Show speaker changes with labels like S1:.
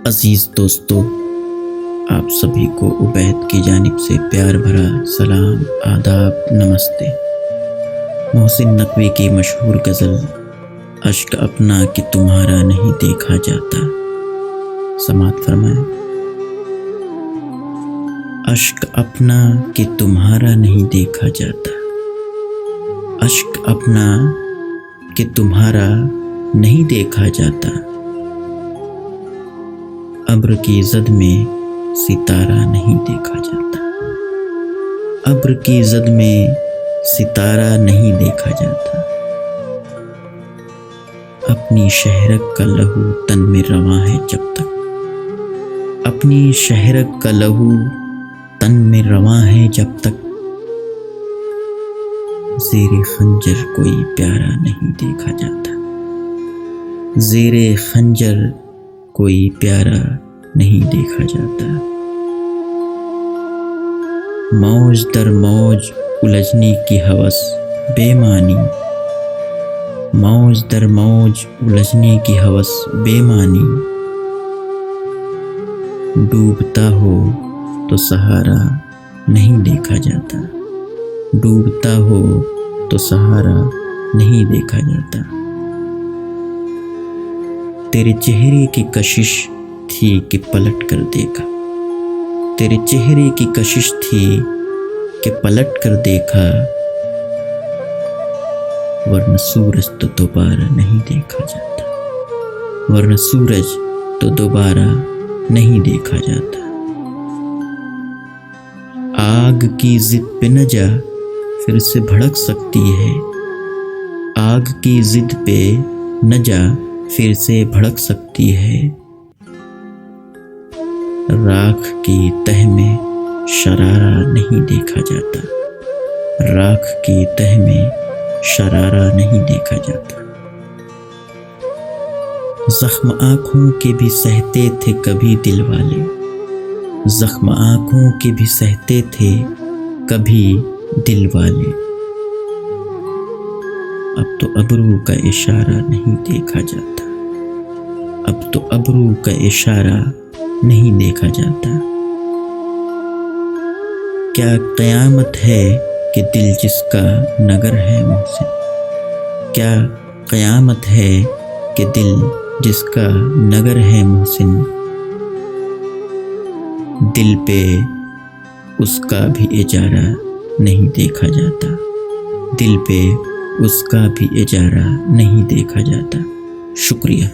S1: عزیز دوستو، آپ سبھی کو عبید کی جانب سے پیار بھرا سلام، آداب، نمستے۔ محسن نقوی کی مشہور غزل اشک اپنا کہ تمہارا نہیں دیکھا جاتا، سماعت فرمائیں۔ اشک اپنا کہ تمہارا نہیں دیکھا جاتا، اشک اپنا کہ تمہارا نہیں دیکھا جاتا، ابر کی زد میں ستارہ نہیں دیکھا جاتا، ابر کی زد میں ستارہ نہیں دیکھا جاتا، اپنی شہرک کا لہو تن میں رواں ہے جب تک، اپنی شہرک کا لہو تن میں رواں ہے جب تک، زیر خنجر کوئی پیارا نہیں دیکھا جاتا، زیر خنجر کوئی پیارا نہیں دیکھا جاتا، موج در موج الجھنے کی ہوس بے معنی، موج در موج الجھنے کی ہوس بے معنی، ڈوبتا ہو تو سہارا نہیں دیکھا جاتا، ڈوبتا ہو تو سہارا نہیں دیکھا جاتا، تیرے چہرے کی کشش تھی کہ پلٹ کر دیکھا، تیرے چہرے کی کشش تھی کہ پلٹ کر دیکھا، ورنہ سورج تو دوبارہ نہیں دیکھا جاتا، ورنہ سورج تو دوبارہ نہیں دیکھا جاتا، آگ کی ضد پہ نہ جا پھر سے بھڑک سکتی ہے، آگ کی ضد پہ نہ جا پھر سے بھڑک سکتی ہے، راکھ کی تہ میں شرارہ نہیں دیکھا جاتا، راکھ کی تہ میں شرارہ نہیں دیکھا جاتا، زخم آنکھوں کے بھی سہتے تھے کبھی دل والے، زخم آنکھوں کے بھی سہتے تھے کبھی دل والے، اب تو ابرو کا اشارہ نہیں دیکھا جاتا، اب تو ابرو کا اشارہ نہیں دیکھا جاتا، کیا قیامت ہے کہ دل جس کا نگر ہے محسن، کیا قیامت ہے کہ دل جس کا نگر ہے محسن، دل پہ اس کا بھی اجارہ نہیں دیکھا جاتا، دل پہ اس کا بھی اجارہ نہیں دیکھا جاتا۔ شکریہ۔